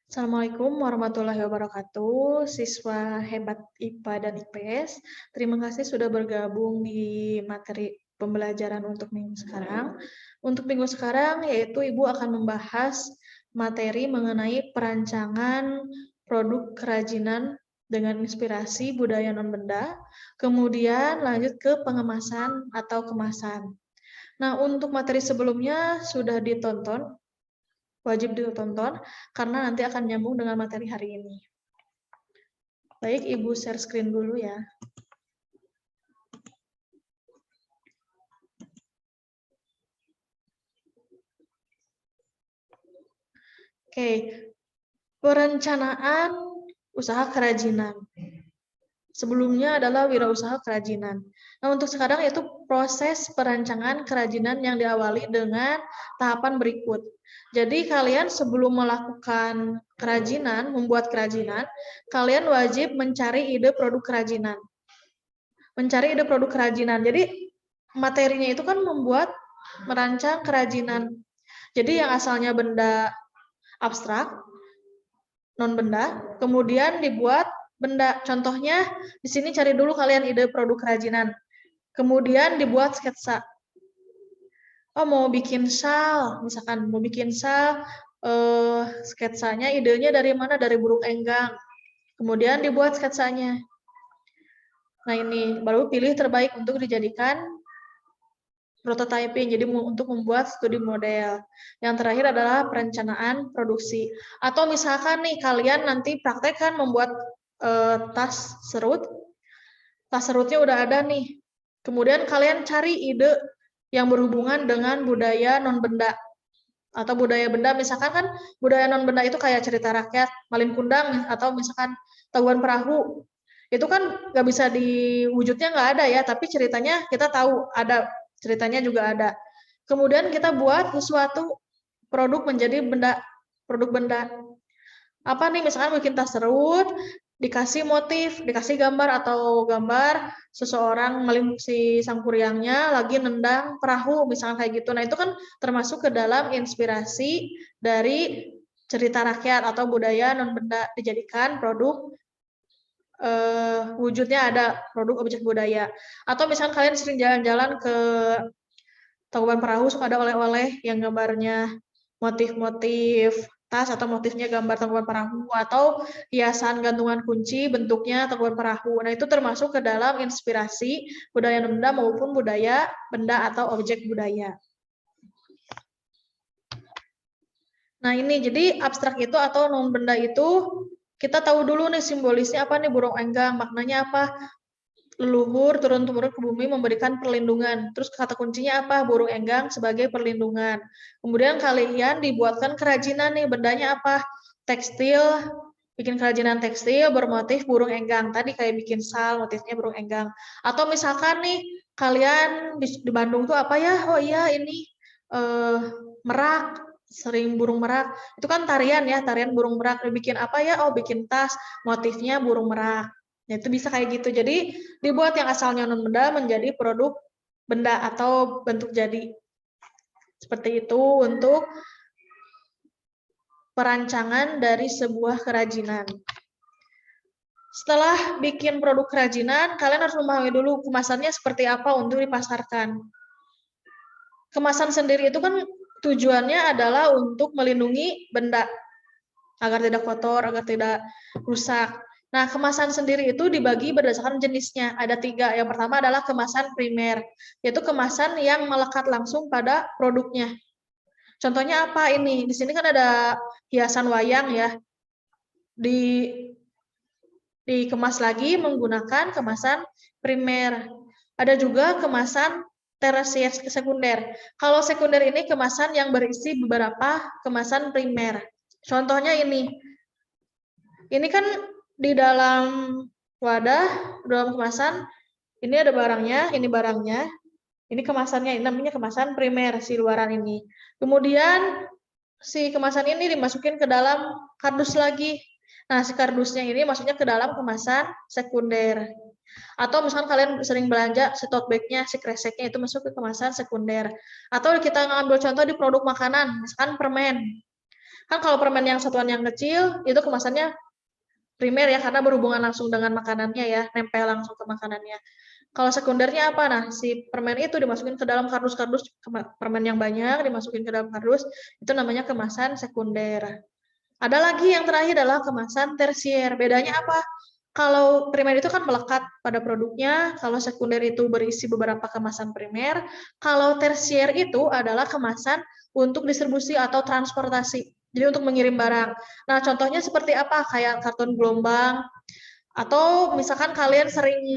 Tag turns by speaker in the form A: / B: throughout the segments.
A: Assalamualaikum warahmatullahi wabarakatuh, siswa hebat IPA dan IPS. Terima kasih sudah bergabung di materi pembelajaran untuk minggu sekarang. Untuk minggu sekarang, yaitu Ibu akan membahas materi mengenai perancangan produk kerajinan dengan inspirasi budaya non-benda, kemudian lanjut ke pengemasan atau kemasan. Nah, untuk materi sebelumnya sudah ditonton, wajib ditonton karena nanti akan nyambung dengan materi hari ini. Baik, Ibu share screen dulu ya. Oke, perencanaan usaha kerajinan. Sebelumnya adalah wirausaha kerajinan. Nah, untuk sekarang itu proses perancangan kerajinan yang diawali dengan tahapan berikut. Jadi kalian sebelum melakukan kerajinan, membuat kerajinan, kalian wajib mencari ide produk kerajinan. Mencari ide produk kerajinan. Jadi materinya itu kan merancang kerajinan. Jadi yang asalnya benda abstrak, non benda, kemudian dibuat benda. Contohnya di sini cari dulu kalian ide produk kerajinan. Kemudian dibuat sketsa. Oh, mau bikin sal, misalkan mau bikin sal, sketsanya idenya dari mana? Dari burung enggang. Kemudian dibuat sketsanya. Nah, ini baru pilih terbaik untuk dijadikan prototyping, jadi untuk membuat studi model. Yang terakhir adalah perencanaan produksi. Atau misalkan nih kalian nanti praktekkan membuat tas serut. Tas serutnya udah ada nih. Kemudian kalian cari ide yang berhubungan dengan budaya non-benda. Atau budaya benda, misalkan kan budaya non-benda itu kayak cerita rakyat, Malin Kundang, atau misalkan Tauan Perahu. Itu kan nggak bisa diwujudnya nggak ada ya, tapi ceritanya kita tahu ada, ceritanya juga ada. Kemudian kita buat sesuatu produk menjadi benda, produk benda. Apa nih, misalkan bikin tas serut, dikasih motif, dikasih gambar atau gambar seseorang si sangkuriangnya lagi nendang perahu, misalkan kayak gitu. Nah, itu kan termasuk ke dalam inspirasi dari cerita rakyat atau budaya non-benda dijadikan produk wujudnya ada produk objek budaya. Atau misalkan kalian sering jalan-jalan ke Tauban Perahu, suka ada oleh-oleh yang gambarnya motif-motif tas atau motifnya gambar Tangkuban Perahu, atau hiasan gantungan kunci bentuknya Tangkuban Perahu. Nah, itu termasuk ke dalam inspirasi budaya benda maupun budaya benda atau objek budaya. Nah, ini jadi abstrak itu atau non benda itu kita tahu dulu nih simbolisnya apa nih, burung enggang, maknanya apa? Leluhur turun-temurun ke bumi memberikan perlindungan. Terus kata kuncinya apa? Burung enggang sebagai perlindungan. Kemudian kalian dibuatkan kerajinan nih, bendanya apa? Tekstil, bikin kerajinan tekstil bermotif burung enggang. Tadi kayak bikin sal, motifnya burung enggang. Atau misalkan nih, kalian di Bandung tuh apa ya? Oh iya, ini merak, sering burung merak. Itu kan tarian ya, tarian burung merak. Bikin apa ya? Oh, bikin tas, motifnya burung merak. Ya, itu bisa kayak gitu. Jadi dibuat yang asalnya non benda menjadi produk benda atau bentuk jadi. Seperti itu untuk perancangan dari sebuah kerajinan. Setelah bikin produk kerajinan, kalian harus memahami dulu kemasannya seperti apa untuk dipasarkan. Kemasan sendiri itu kan tujuannya adalah untuk melindungi benda agar tidak kotor, agar tidak rusak. Nah, kemasan sendiri itu dibagi berdasarkan jenisnya. Ada 3. Yang pertama adalah kemasan primer, yaitu kemasan yang melekat langsung pada produknya. Contohnya apa ini? Di sini kan ada hiasan wayang ya. Dikemas lagi menggunakan kemasan primer. Ada juga kemasan tersier sekunder. Kalau sekunder ini kemasan yang berisi beberapa kemasan primer. Contohnya ini. Ini kan di dalam wadah, dalam kemasan, ini ada barangnya, ini barangnya, ini kemasannya, ini namanya kemasan primer, si luaran ini. Kemudian si kemasan ini dimasukin ke dalam kardus lagi. Nah, si kardusnya ini masuknya ke dalam kemasan sekunder. Atau misalkan kalian sering belanja si tote bag-nya, si kreseknya itu masuk ke kemasan sekunder. Atau kita ngambil contoh di produk makanan, misalkan permen. Kan kalau permen yang satuan yang kecil, itu kemasannya primer ya, karena berhubungan langsung dengan makanannya ya, nempel langsung ke makanannya. Kalau sekundernya apa? Nah, si permen itu dimasukin ke dalam kardus-kardus permen yang banyak, dimasukin ke dalam kardus, itu namanya kemasan sekunder. Ada lagi yang terakhir adalah kemasan tersier. Bedanya apa? Kalau primer itu kan melekat pada produknya, kalau sekunder itu berisi beberapa kemasan primer, kalau tersier itu adalah kemasan untuk distribusi atau transportasi. Jadi untuk mengirim barang. Nah, contohnya seperti apa? Kayak karton gelombang, atau misalkan kalian sering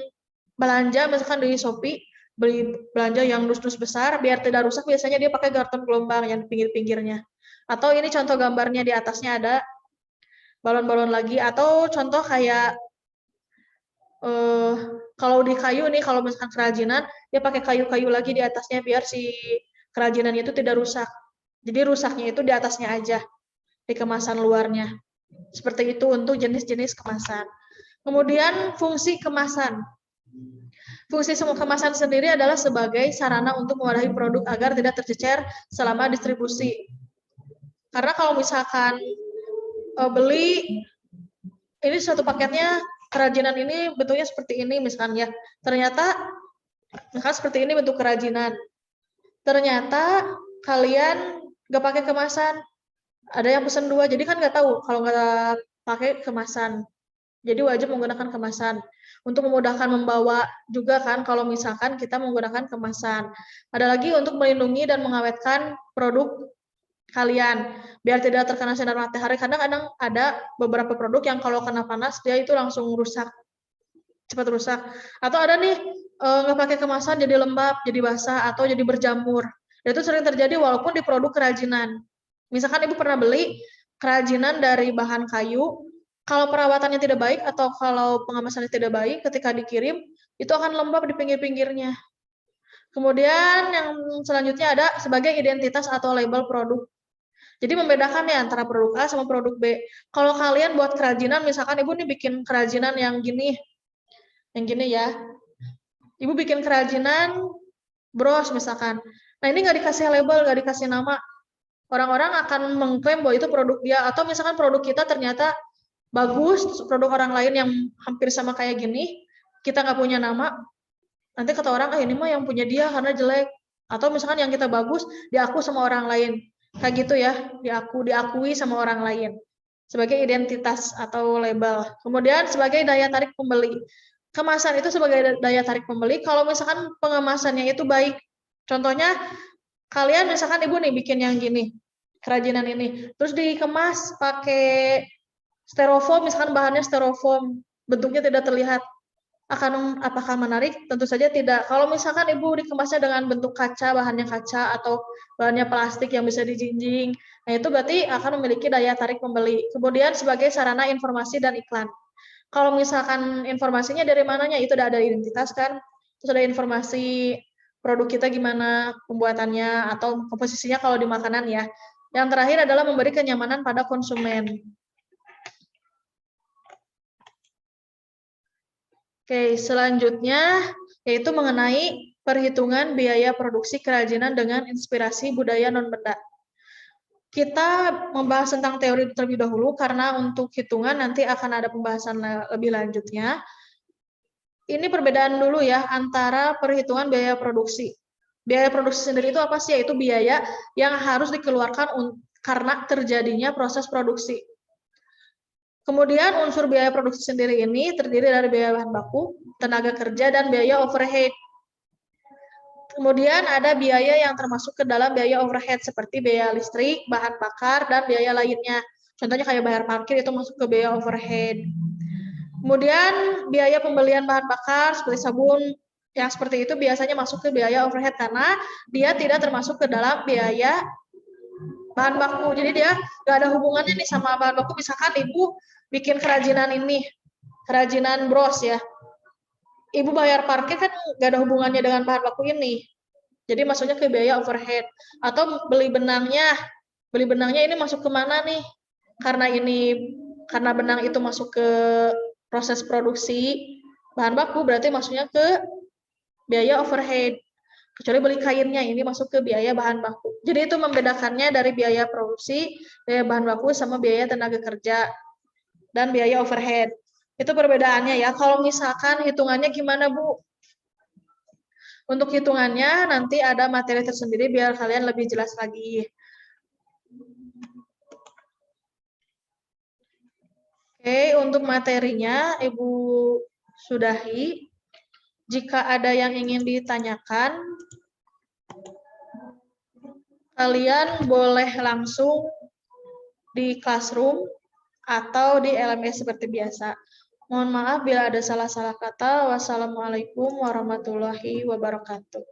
A: belanja, misalkan di Shopee, beli belanja yang dus-dus besar, biar tidak rusak, biasanya dia pakai karton gelombang yang di pinggir-pinggirnya. Atau ini contoh gambarnya, di atasnya ada balon-balon lagi, atau contoh kayak eh, kalau di kayu nih, kalau misalkan kerajinan, dia pakai kayu-kayu lagi di atasnya biar si kerajinannya itu tidak rusak. Jadi rusaknya itu di atasnya aja, di kemasan luarnya. Seperti itu untuk jenis-jenis kemasan. Kemudian fungsi kemasan. Fungsi semua kemasan sendiri adalah sebagai sarana untuk mewadahi produk agar tidak tercecer selama distribusi. Karena kalau misalkan beli ini suatu paketnya kerajinan ini bentuknya seperti ini misalnya, ternyata seperti ini bentuk kerajinan. Ternyata kalian nggak pakai kemasan, ada yang pesan 2, jadi kan nggak tahu kalau nggak pakai kemasan. Jadi wajib menggunakan kemasan. Untuk memudahkan membawa juga kan kalau misalkan kita menggunakan kemasan. Ada lagi untuk melindungi dan mengawetkan produk kalian biar tidak terkena sinar matahari. Kadang-kadang ada beberapa produk yang kalau kena panas dia itu langsung rusak, cepat rusak. Atau ada nih nggak pakai kemasan jadi lembab, jadi basah atau jadi berjamur. Dan itu sering terjadi walaupun di produk kerajinan. Misalkan ibu pernah beli kerajinan dari bahan kayu, kalau perawatannya tidak baik atau kalau pengemasannya tidak baik, ketika dikirim itu akan lembab di pinggir-pinggirnya. Kemudian yang selanjutnya ada sebagai identitas atau label produk. Jadi membedakan nih antara produk A sama produk B. Kalau kalian buat kerajinan, misalkan ibu nih bikin kerajinan yang gini ya. Ibu bikin kerajinan bros misalkan. Nah ini nggak dikasih label, nggak dikasih nama. Orang-orang akan mengklaim bahwa itu produk dia. Atau misalkan produk kita ternyata bagus, produk orang lain yang hampir sama kayak gini, kita nggak punya nama, nanti kata orang, ini mah yang punya dia karena jelek. Atau misalkan yang kita bagus, diaku sama orang lain. Kayak gitu ya, diakui sama orang lain. Sebagai identitas atau label. Kemudian sebagai daya tarik pembeli. Kemasan itu sebagai daya tarik pembeli, kalau misalkan pengemasannya itu baik. Contohnya, kalian misalkan ibu nih bikin yang gini, kerajinan ini, terus dikemas pakai styrofoam, misalkan bahannya styrofoam, bentuknya tidak terlihat, apakah menarik? Tentu saja tidak. Kalau misalkan ibu dikemasnya dengan bentuk kaca, bahannya kaca atau bahannya plastik yang bisa dijinjing, nah itu berarti akan memiliki daya tarik pembeli. Kemudian sebagai sarana informasi dan iklan. Kalau misalkan informasinya dari mananya, itu udah ada identitas kan, terus ada informasi produk kita gimana pembuatannya atau komposisinya kalau di makanan ya. Yang terakhir adalah memberi kenyamanan pada konsumen. Oke, selanjutnya yaitu mengenai perhitungan biaya produksi kerajinan dengan inspirasi budaya non-benda. Kita membahas tentang teori terlebih dahulu karena untuk hitungan nanti akan ada pembahasan lebih lanjutnya. Ini perbedaan dulu ya antara perhitungan biaya produksi. Biaya produksi sendiri itu apa sih? Yaitu biaya yang harus dikeluarkan karena terjadinya proses produksi. Kemudian unsur biaya produksi sendiri ini terdiri dari biaya bahan baku, tenaga kerja, dan biaya overhead. Kemudian ada biaya yang termasuk ke dalam biaya overhead seperti biaya listrik, bahan bakar, dan biaya lainnya. Contohnya kayak bayar parkir itu masuk ke biaya overhead. Kemudian biaya pembelian bahan bakar seperti sabun yang seperti itu biasanya masuk ke biaya overhead karena dia tidak termasuk ke dalam biaya bahan baku. Jadi dia nggak ada hubungannya nih sama bahan baku. Misalkan ibu bikin kerajinan ini, kerajinan bros ya. Ibu bayar parkir kan nggak ada hubungannya dengan bahan baku ini. Jadi masuknya ke biaya overhead. Atau beli benangnya ini masuk ke mana nih? Karena benang itu masuk ke proses produksi bahan baku, berarti masuknya ke biaya overhead. Kecuali beli kainnya, ini masuk ke biaya bahan baku. Jadi itu membedakannya dari biaya produksi, biaya bahan baku, sama biaya tenaga kerja, dan biaya overhead. Itu perbedaannya ya. Kalau misalkan hitungannya gimana, Bu? Untuk hitungannya nanti ada materi tersendiri biar kalian lebih jelas lagi. Oke, untuk materinya Ibu sudahi. Jika ada yang ingin ditanyakan, kalian boleh langsung di classroom atau di LMS seperti biasa. Mohon maaf bila ada salah-salah kata. Wassalamualaikum warahmatullahi wabarakatuh.